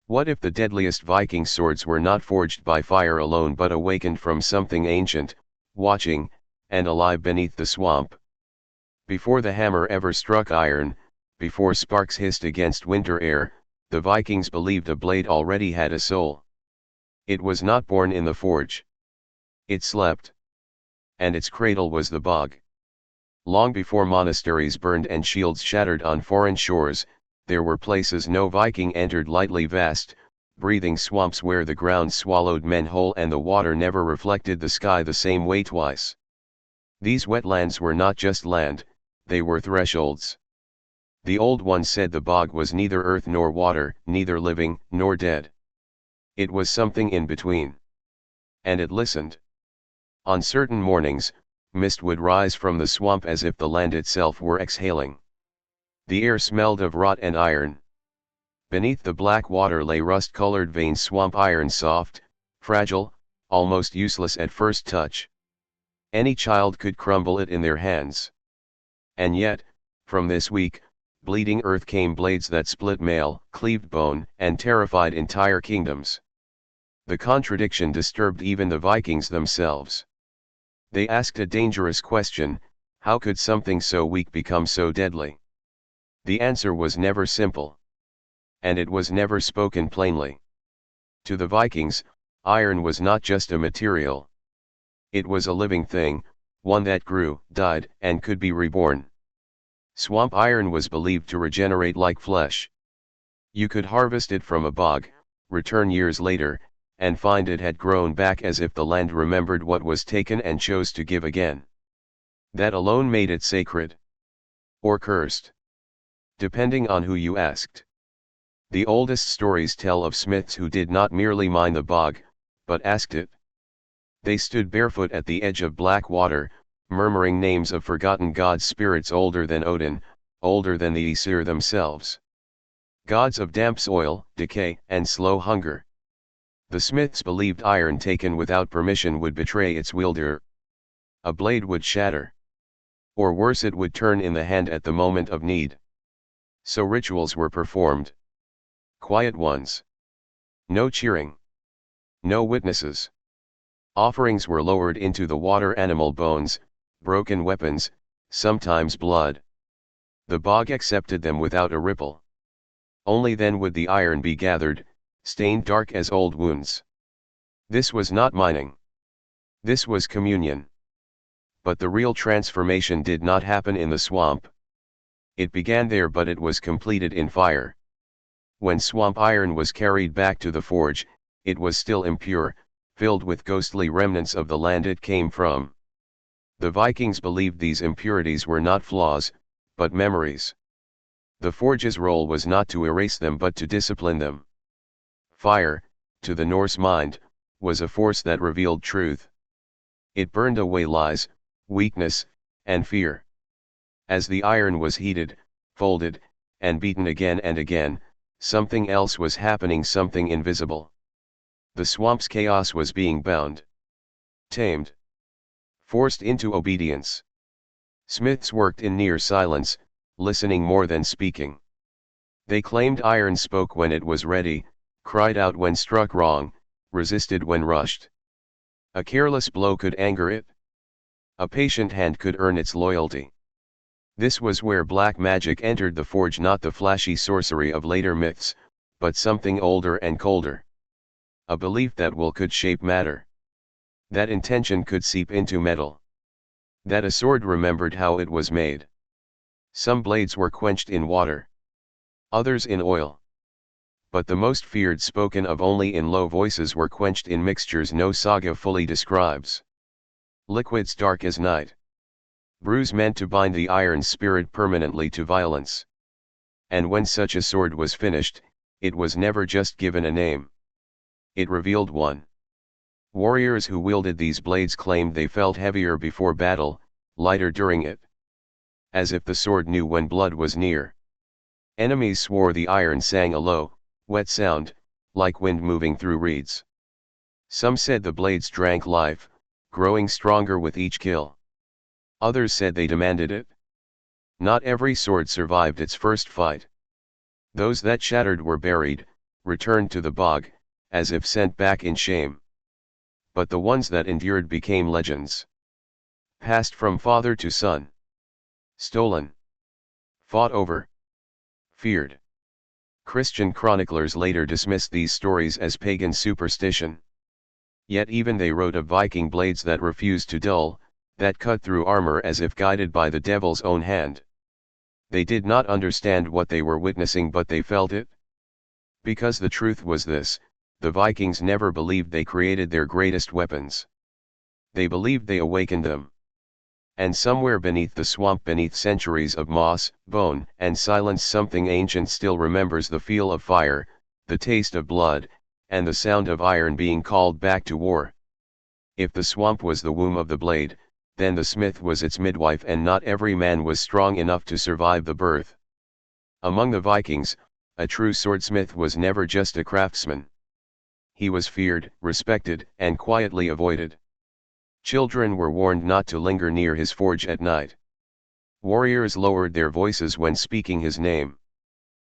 What if the deadliest Viking swords were not forged by fire alone but awakened from something ancient, watching, and alive beneath the swamp? Before the hammer ever struck iron, before sparks hissed against winter air, the Vikings believed a blade already had a soul. It was not born in the forge. It slept. And its cradle was the bog. Long before monasteries burned and shields shattered on foreign shores, there were places no Viking entered, lightly vast, breathing swamps where the ground swallowed men whole and the water never reflected the sky the same way twice. These wetlands were not just land, they were thresholds. The old ones said the bog was neither earth nor water, neither living nor dead. It was something in between. And it listened. On certain mornings, mist would rise from the swamp as if the land itself were exhaling. The air smelled of rot and iron. Beneath the black water lay rust-colored vein swamp iron, soft, fragile, almost useless at first touch. Any child could crumble it in their hands. And yet, from this weak, bleeding earth came blades that split mail, cleaved bone, and terrified entire kingdoms. The contradiction disturbed even the Vikings themselves. They asked a dangerous question: how could something so weak become so deadly? The answer was never simple. And it was never spoken plainly. To the Vikings, iron was not just a material. It was a living thing, one that grew, died, and could be reborn. Swamp iron was believed to regenerate like flesh. You could harvest it from a bog, return years later, and find it had grown back as if the land remembered what was taken and chose to give again. That alone made it sacred. Or cursed. Depending on who you asked. The oldest stories tell of smiths who did not merely mine the bog, but asked it. They stood barefoot at the edge of black water, murmuring names of forgotten gods, spirits older than Odin, older than the Aesir themselves. Gods of damp soil, decay, and slow hunger. The smiths believed iron taken without permission would betray its wielder. A blade would shatter. Or worse, it would turn in the hand at the moment of need. So rituals were performed. Quiet ones. No cheering. No witnesses. Offerings were lowered into the water, animal bones, broken weapons, sometimes blood. The bog accepted them without a ripple. Only then would the iron be gathered, stained dark as old wounds. This was not mining. This was communion. But the real transformation did not happen in the swamp. It began there, but it was completed in fire. When swamp iron was carried back to the forge, it was still impure, filled with ghostly remnants of the land it came from. The Vikings believed these impurities were not flaws, but memories. The forge's role was not to erase them but to discipline them. Fire, to the Norse mind, was a force that revealed truth. It burned away lies, weakness, and fear. As the iron was heated, folded, and beaten again and again, something else was happening, something invisible. The swamp's chaos was being bound, tamed, forced into obedience. Smiths worked in near silence, listening more than speaking. They claimed iron spoke when it was ready, cried out when struck wrong, resisted when rushed. A careless blow could anger it. A patient hand could earn its loyalty. This was where black magic entered the forge, not the flashy sorcery of later myths, but something older and colder. A belief that will could shape matter. That intention could seep into metal. That a sword remembered how it was made. Some blades were quenched in water. Others in oil. But the most feared, spoken of only in low voices, were quenched in mixtures no saga fully describes. Liquids dark as night. Brews meant to bind the iron spirit permanently to violence. And when such a sword was finished, it was never just given a name. It revealed one. Warriors who wielded these blades claimed they felt heavier before battle, lighter during it. As if the sword knew when blood was near. Enemies swore the iron sang a low, wet sound, like wind moving through reeds. Some said the blades drank life, growing stronger with each kill. Others said they demanded it. Not every sword survived its first fight. Those that shattered were buried, returned to the bog, as if sent back in shame. But the ones that endured became legends. Passed from father to son. Stolen. Fought over. Feared. Christian chroniclers later dismissed these stories as pagan superstition. Yet even they wrote of Viking blades that refused to dull, that cut through armor as if guided by the devil's own hand. They did not understand what they were witnessing, but they felt it. Because the truth was this, the Vikings never believed they created their greatest weapons. They believed they awakened them. And somewhere beneath the swamp, beneath centuries of moss, bone, and silence, something ancient still remembers the feel of fire, the taste of blood, and the sound of iron being called back to war. If the swamp was the womb of the blade, then the smith was its midwife, and not every man was strong enough to survive the birth. Among the Vikings, a true swordsmith was never just a craftsman. He was feared, respected, and quietly avoided. Children were warned not to linger near his forge at night. Warriors lowered their voices when speaking his name.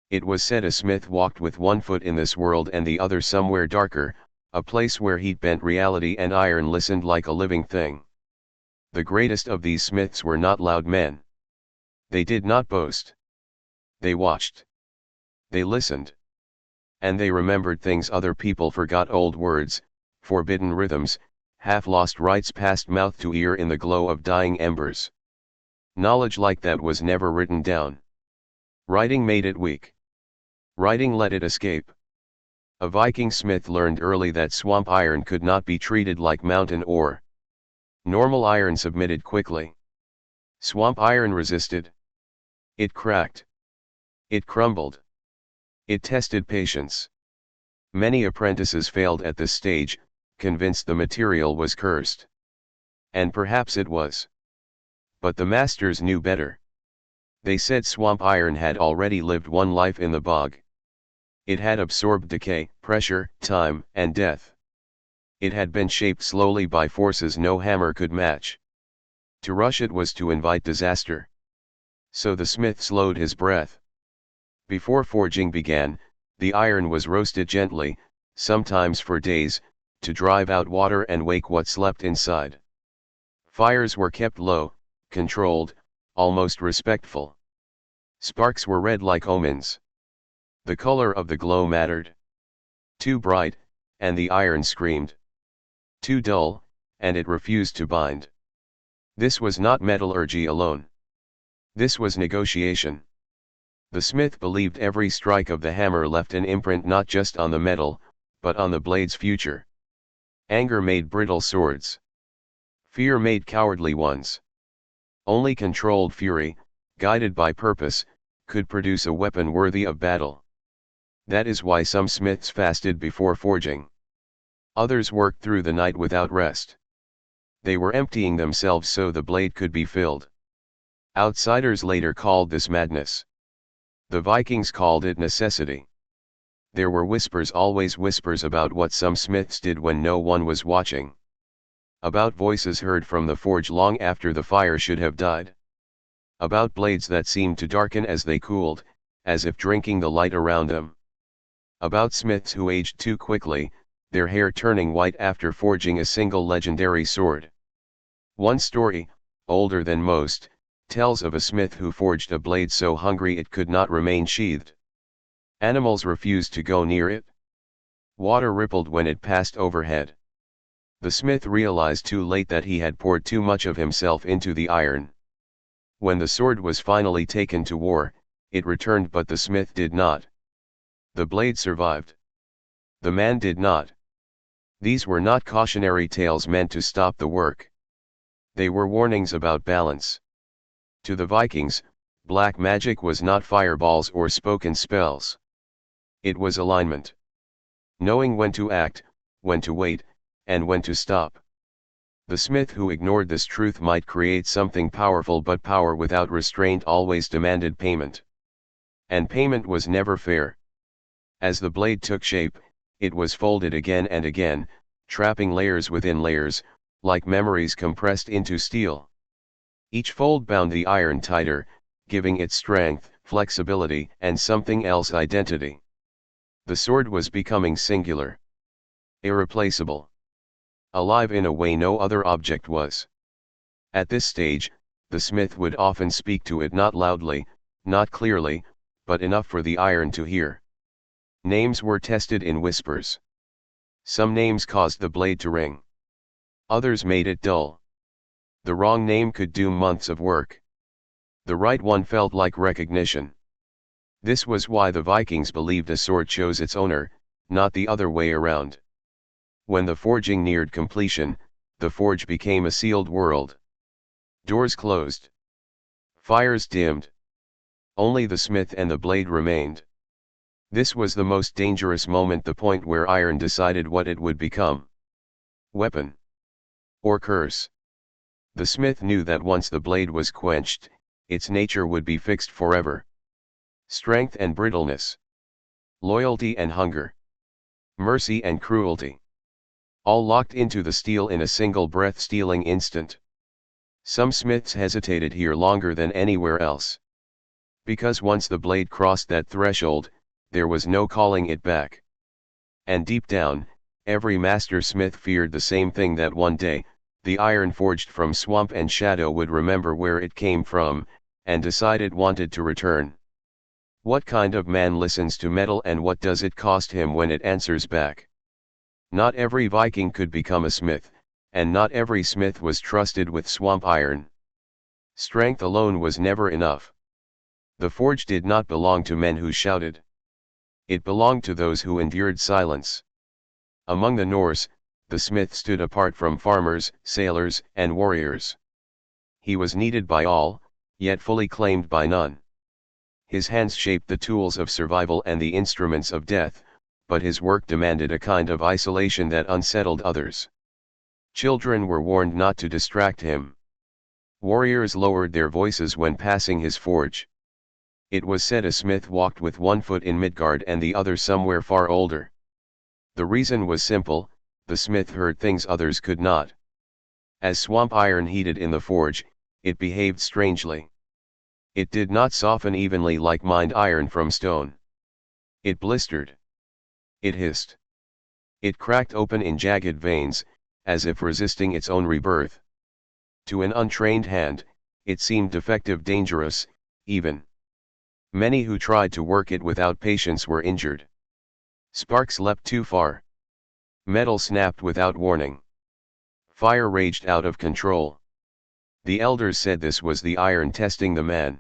It was said a smith walked with one foot in this world and the other somewhere darker, a place where heat bent reality and iron listened like a living thing. The greatest of these smiths were not loud men. They did not boast. They watched. They listened. And they remembered things other people forgot: old words, forbidden rhythms, half-lost rites passed mouth to ear in the glow of dying embers. Knowledge like that was never written down. Writing made it weak. Writing let it escape. A Viking smith learned early that swamp iron could not be treated like mountain ore. Normal iron submitted quickly. Swamp iron resisted. It cracked. It crumbled. It tested patience. Many apprentices failed at this stage, convinced the material was cursed. And perhaps it was. But the masters knew better. They said swamp iron had already lived one life in the bog. It had absorbed decay, pressure, time, and death. It had been shaped slowly by forces no hammer could match. To rush it was to invite disaster. So the smith slowed his breath. Before forging began, the iron was roasted gently, sometimes for days, to drive out water and wake what slept inside. Fires were kept low, controlled, almost respectful. Sparks were red like omens. The color of the glow mattered. Too bright, and the iron screamed. Too dull, and it refused to bind. This was not metallurgy alone. This was negotiation. The smith believed every strike of the hammer left an imprint not just on the metal, but on the blade's future. Anger made brittle swords. Fear made cowardly ones. Only controlled fury, guided by purpose, could produce a weapon worthy of battle. That is why some smiths fasted before forging. Others worked through the night without rest. They were emptying themselves so the blade could be filled. Outsiders later called this madness. The Vikings called it necessity. There were whispers, always whispers, about what some smiths did when no one was watching. About voices heard from the forge long after the fire should have died. About blades that seemed to darken as they cooled, as if drinking the light around them. About smiths who aged too quickly, their hair turning white after forging a single legendary sword. One story, older than most, tells of a smith who forged a blade so hungry it could not remain sheathed. Animals refused to go near it. Water rippled when it passed overhead. The smith realized too late that he had poured too much of himself into the iron. When the sword was finally taken to war, it returned, but the smith did not. The blade survived. The man did not. These were not cautionary tales meant to stop the work. They were warnings about balance. To the Vikings, black magic was not fireballs or spoken spells. It was alignment. Knowing when to act, when to wait, and when to stop. The smith who ignored this truth might create something powerful, but power without restraint always demanded payment. And payment was never fair. As the blade took shape, it was folded again and again, trapping layers within layers, like memories compressed into steel. Each fold bound the iron tighter, giving it strength, flexibility, and something else: identity. The sword was becoming singular. Irreplaceable. Alive in a way no other object was. At this stage, the smith would often speak to it not loudly, not clearly, but enough for the iron to hear. Names were tested in whispers. Some names caused the blade to ring. Others made it dull. The wrong name could do months of work. The right one felt like recognition. This was why the Vikings believed a sword chose its owner, not the other way around. When the forging neared completion, the forge became a sealed world. Doors closed. Fires dimmed. Only the smith and the blade remained. This was the most dangerous moment, the point where iron decided what it would become. Weapon. Or curse. The smith knew that once the blade was quenched, its nature would be fixed forever. Strength and brittleness. Loyalty and hunger. Mercy and cruelty. All locked into the steel in a single breath-stealing instant. Some smiths hesitated here longer than anywhere else. Because once the blade crossed that threshold, there was no calling it back. And deep down, every master smith feared the same thing, that one day, the iron forged from swamp and shadow would remember where it came from, and decide it wanted to return. What kind of man listens to metal, and what does it cost him when it answers back? Not every Viking could become a smith, and not every smith was trusted with swamp iron. Strength alone was never enough. The forge did not belong to men who shouted. It belonged to those who endured silence. Among the Norse, the smith stood apart from farmers, sailors, and warriors. He was needed by all, yet fully claimed by none. His hands shaped the tools of survival and the instruments of death, but his work demanded a kind of isolation that unsettled others. Children were warned not to distract him. Warriors lowered their voices when passing his forge. It was said a smith walked with one foot in Midgard and the other somewhere far older. The reason was simple: the smith heard things others could not. As swamp iron heated in the forge, it behaved strangely. It did not soften evenly like mined iron from stone. It blistered. It hissed. It cracked open in jagged veins, as if resisting its own rebirth. To an untrained hand, it seemed defective, dangerous, even. Many who tried to work it without patience were injured. Sparks leapt too far. Metal snapped without warning. Fire raged out of control. The elders said this was the iron testing the man.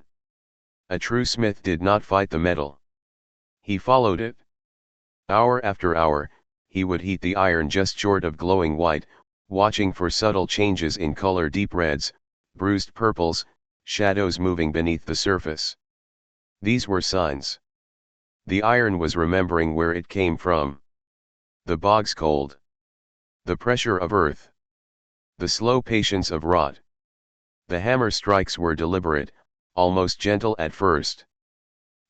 A true smith did not fight the metal. He followed it. Hour after hour, he would heat the iron just short of glowing white, watching for subtle changes in color: deep reds, bruised purples, shadows moving beneath the surface. These were signs. The iron was remembering where it came from. The bog's cold. The pressure of earth. The slow patience of rot. The hammer strikes were deliberate, almost gentle at first.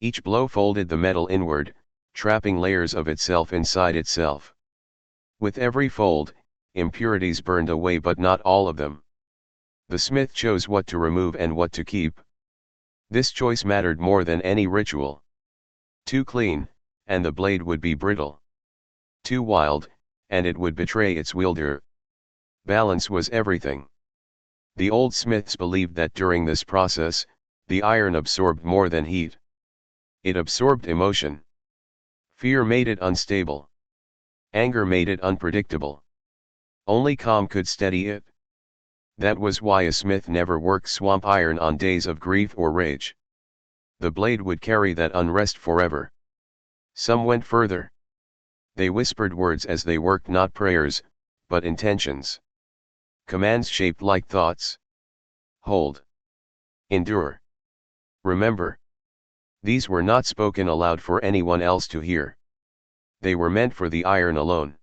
Each blow folded the metal inward, trapping layers of itself inside itself. With every fold, impurities burned away, but not all of them. The smith chose what to remove and what to keep. This choice mattered more than any ritual. Too clean, and the blade would be brittle. Too wild, and it would betray its wielder. Balance was everything. The old smiths believed that during this process, the iron absorbed more than heat. It absorbed emotion. Fear made it unstable. Anger made it unpredictable. Only calm could steady it. That was why a smith never worked swamp iron on days of grief or rage. The blade would carry that unrest forever. Some went further. They whispered words as they worked, not prayers, but intentions. Commands shaped like thoughts. Hold. Endure. Remember. These were not spoken aloud for anyone else to hear. They were meant for the iron alone.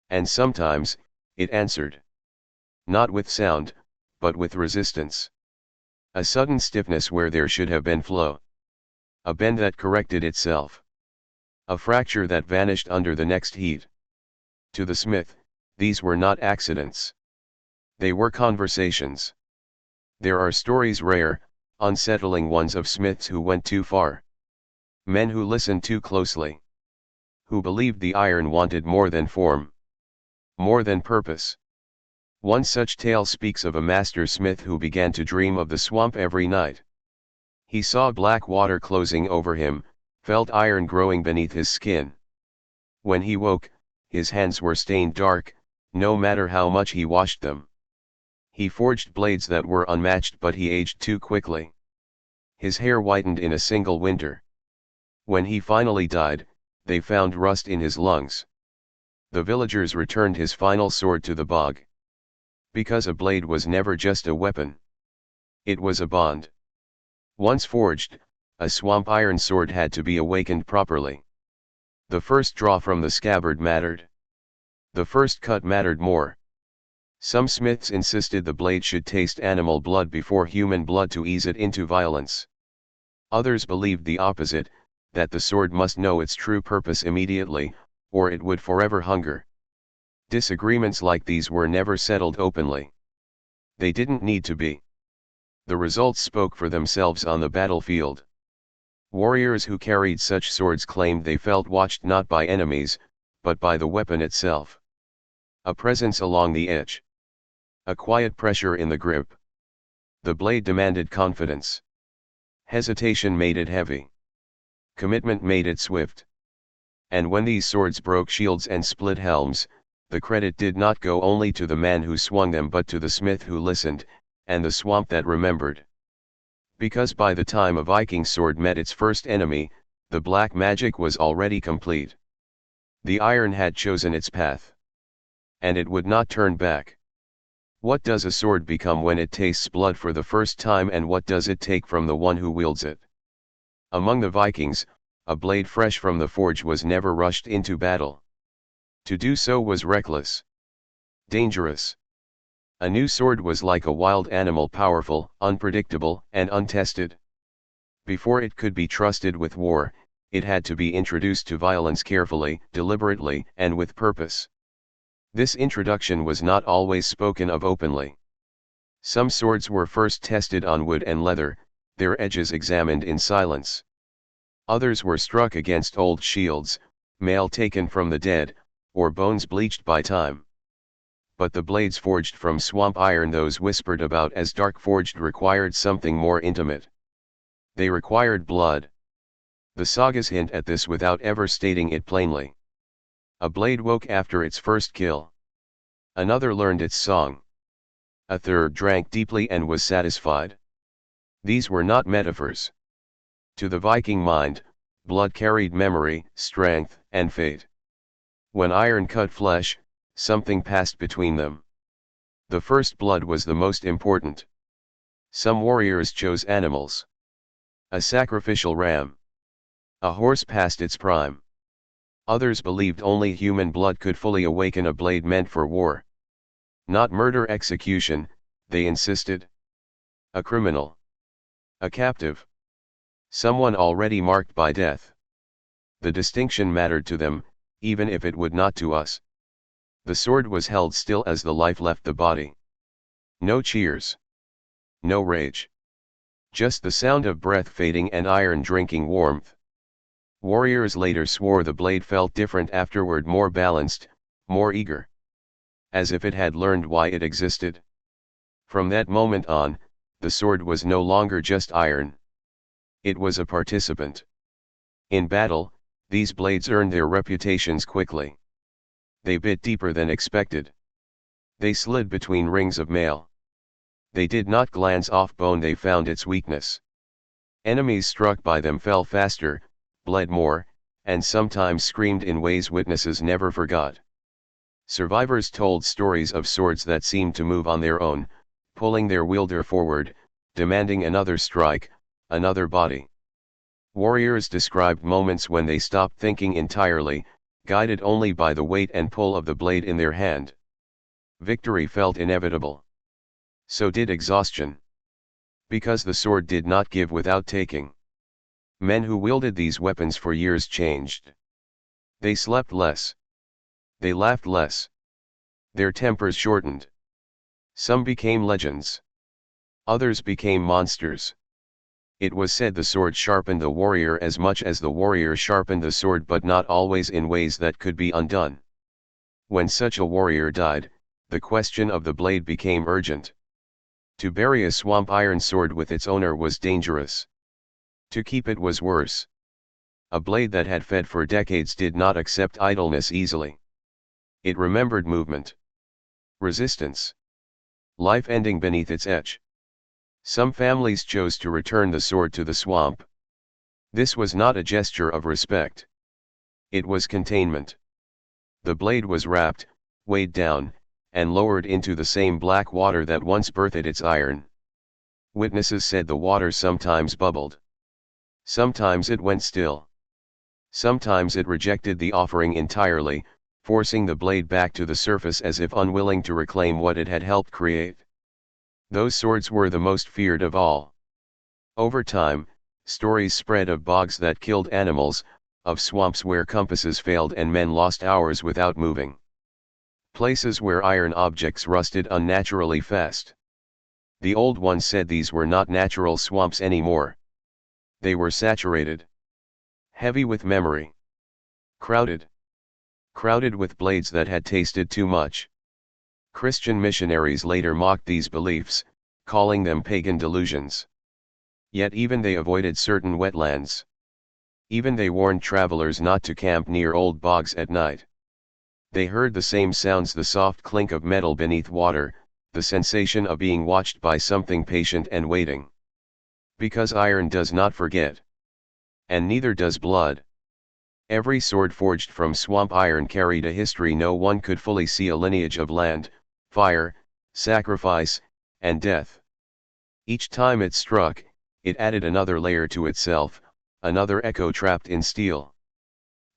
And sometimes, it answered. Not with sound, but with resistance. A sudden stiffness where there should have been flow. A bend that corrected itself. A fracture that vanished under the next heat. To the smith, these were not accidents. They were conversations. There are stories, rare, unsettling ones, of smiths who went too far. Men who listened too closely. who believed the iron wanted more than form, more than purpose. One such tale speaks of a master smith who began to dream of the swamp every night. He saw black water closing over him, felt iron growing beneath his skin. When he woke, his hands were stained dark, no matter how much he washed them. He forged blades that were unmatched, but he aged too quickly. His hair whitened in a single winter. When he finally died, they found rust in his lungs. The villagers returned his final sword to the bog. Because a blade was never just a weapon. It was a bond. Once forged, a swamp iron sword had to be awakened properly. The first draw from the scabbard mattered. The first cut mattered more. Some smiths insisted the blade should taste animal blood before human blood to ease it into violence. Others believed the opposite, that the sword must know its true purpose immediately, or it would forever hunger. Disagreements like these were never settled openly. They didn't need to be. The results spoke for themselves on the battlefield. Warriors who carried such swords claimed they felt watched not by enemies, but by the weapon itself. A presence along the edge. A quiet pressure in the grip. The blade demanded confidence. Hesitation made it heavy. Commitment made it swift. And when these swords broke shields and split helms, the credit did not go only to the man who swung them but to the smith who listened, and the swamp that remembered. Because by the time a Viking sword met its first enemy, the black magic was already complete. The iron had chosen its path. And it would not turn back. What does a sword become when it tastes blood for the first time, and what does it take from the one who wields it? Among the Vikings, a blade fresh from the forge was never rushed into battle. To do so was reckless. Dangerous. A new sword was like a wild animal, powerful, unpredictable, and untested. Before it could be trusted with war, it had to be introduced to violence carefully, deliberately, and with purpose. This introduction was not always spoken of openly. Some swords were first tested on wood and leather, their edges examined in silence. Others were struck against old shields, mail taken from the dead, or bones bleached by time. But the blades forged from swamp iron, those whispered about as dark forged, required something more intimate. They required blood. The sagas hint at this without ever stating it plainly. A blade woke after its first kill. Another learned its song. A third drank deeply and was satisfied. These were not metaphors. To the Viking mind, blood carried memory, strength, and fate. When iron cut flesh, something passed between them. The first blood was the most important. Some warriors chose animals. A sacrificial ram. A horse past its prime. Others believed only human blood could fully awaken a blade meant for war. Not murder execution, they insisted. A criminal. A captive. Someone already marked by death. The distinction mattered to them, even if it would not to us. The sword was held still as the life left the body. No cheers. No rage. Just the sound of breath fading and iron drinking warmth. Warriors later swore the blade felt different afterward, more balanced, more eager. As if it had learned why it existed. From that moment on, the sword was no longer just iron. It was a participant. In battle, these blades earned their reputations quickly. They bit deeper than expected. They slid between rings of mail. They did not glance off bone, they found its weakness. Enemies struck by them fell faster, bled more, and sometimes screamed in ways witnesses never forgot. Survivors told stories of swords that seemed to move on their own, pulling their wielder forward, demanding another strike, another body. Warriors described moments when they stopped thinking entirely, guided only by the weight and pull of the blade in their hand. Victory felt inevitable. So did exhaustion. Because the sword did not give without taking. Men who wielded these weapons for years changed. They slept less. They laughed less. Their tempers shortened. Some became legends. Others became monsters. It was said the sword sharpened the warrior as much as the warrior sharpened the sword, but not always in ways that could be undone. When such a warrior died, the question of the blade became urgent. To bury a swamp iron sword with its owner was dangerous. To keep it was worse. A blade that had fed for decades did not accept idleness easily. It remembered movement, resistance, life ending beneath its edge. Some families chose to return the sword to the swamp. This was not a gesture of respect. It was containment. The blade was wrapped, weighed down, and lowered into the same black water that once birthed its iron. Witnesses said the water sometimes bubbled. Sometimes it went still. Sometimes it rejected the offering entirely, forcing the blade back to the surface as if unwilling to reclaim what it had helped create. Those swords were the most feared of all. Over time, stories spread of bogs that killed animals, of swamps where compasses failed and men lost hours without moving. Places where iron objects rusted unnaturally fast. The old ones said these were not natural swamps anymore. They were saturated. Heavy with memory. Crowded. Crowded with blades that had tasted too much. Christian missionaries later mocked these beliefs, calling them pagan delusions. Yet even they avoided certain wetlands. Even they warned travelers not to camp near old bogs at night. They heard the same sounds: the soft clink of metal beneath water, the sensation of being watched by something patient and waiting. Because iron does not forget. And neither does blood. Every sword forged from swamp iron carried a history. No one could fully see a lineage of land, fire, sacrifice, and death. Each time it struck, it added another layer to itself, another echo trapped in steel.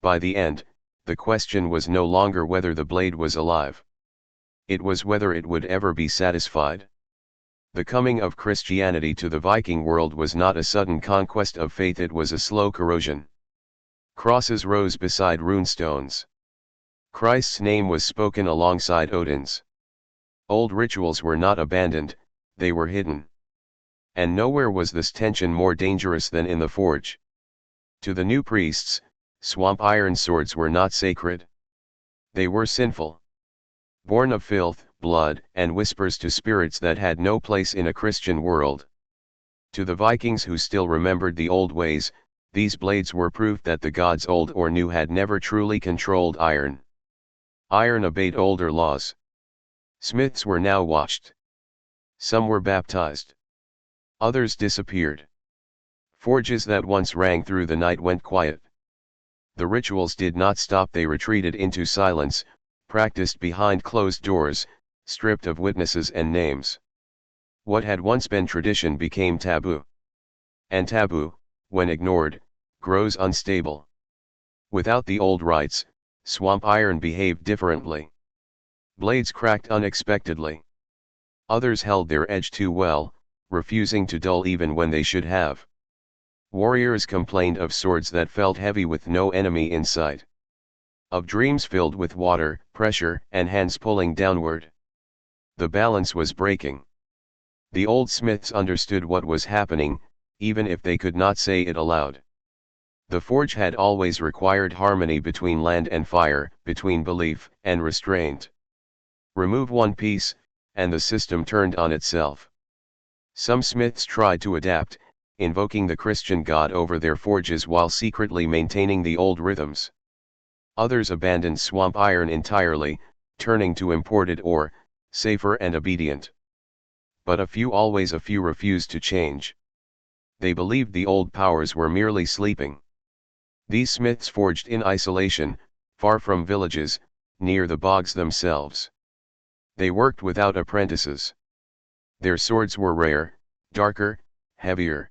By the end, the question was no longer whether the blade was alive. It was whether it would ever be satisfied. The coming of Christianity to the Viking world was not a sudden conquest of faith, it was a slow corrosion. Crosses rose beside runestones. Christ's name was spoken alongside Odin's. Old rituals were not abandoned, they were hidden. And nowhere was this tension more dangerous than in the forge. To the new priests, swamp iron swords were not sacred. They were sinful. Born of filth, blood, and whispers to spirits that had no place in a Christian world. To the Vikings who still remembered the old ways, these blades were proof that the gods, old or new, had never truly controlled iron. Iron obeyed older laws. Smiths were now watched. Some were baptized. Others disappeared. Forges that once rang through the night went quiet. The rituals did not stop, they retreated into silence, practiced behind closed doors, stripped of witnesses and names. What had once been tradition became taboo. And taboo, when ignored, grows unstable. Without the old rites, swamp iron behaved differently. Blades cracked unexpectedly. Others held their edge too well, refusing to dull even when they should have. Warriors complained of swords that felt heavy with no enemy in sight. Of dreams filled with water, pressure, and hands pulling downward. The balance was breaking. The old smiths understood what was happening, even if they could not say it aloud. The forge had always required harmony between land and fire, between belief and restraint. Remove one piece, and the system turned on itself. Some smiths tried to adapt, invoking the Christian God over their forges while secretly maintaining the old rhythms. Others abandoned swamp iron entirely, turning to imported ore, safer and obedient. But a few, always a few, refused to change. They believed the old powers were merely sleeping. These smiths forged in isolation, far from villages, near the bogs themselves. They worked without apprentices. Their swords were rare, darker, heavier.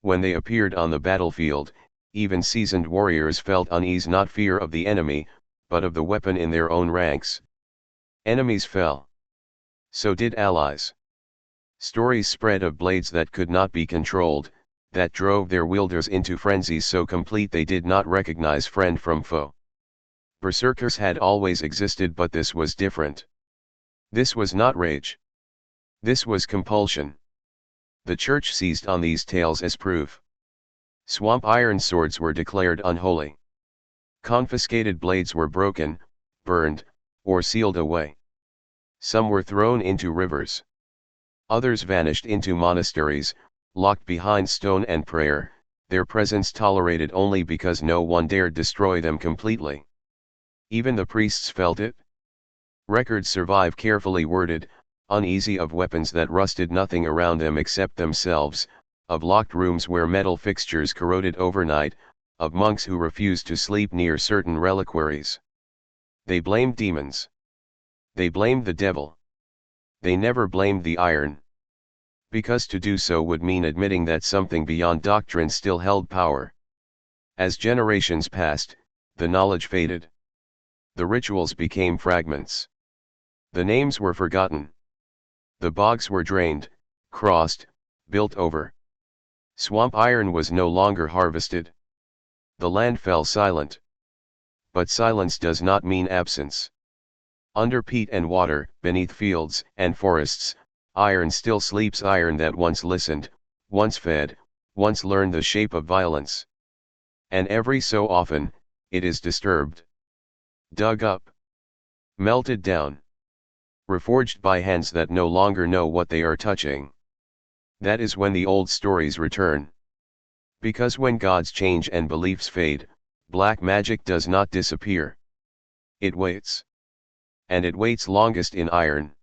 When they appeared on the battlefield, even seasoned warriors felt unease, not fear of the enemy, but of the weapon in their own ranks. Enemies fell. So did allies. Stories spread of blades that could not be controlled, that drove their wielders into frenzies so complete they did not recognize friend from foe. Berserkers had always existed, but this was different. This was not rage. This was compulsion. The Church seized on these tales as proof. Swamp iron swords were declared unholy. Confiscated blades were broken, burned, or sealed away. Some were thrown into rivers. Others vanished into monasteries, locked behind stone and prayer, their presence tolerated only because no one dared destroy them completely. Even the priests felt it. Records survive carefully worded, uneasy of weapons that rusted nothing around them except themselves, of locked rooms where metal fixtures corroded overnight, of monks who refused to sleep near certain reliquaries. They blamed demons. They blamed the devil. They never blamed the iron. Because to do so would mean admitting that something beyond doctrine still held power. As generations passed, the knowledge faded. The rituals became fragments. The names were forgotten. The bogs were drained, crossed, built over. Swamp iron was no longer harvested. The land fell silent. But silence does not mean absence. Under peat and water, beneath fields and forests, iron still sleeps, iron that once listened, once fed, once learned the shape of violence. And every so often, it is disturbed. Dug up. Melted down. Reforged by hands that no longer know what they are touching. That is when the old stories return. Because when gods change and beliefs fade, black magic does not disappear. It waits. And it waits longest in iron.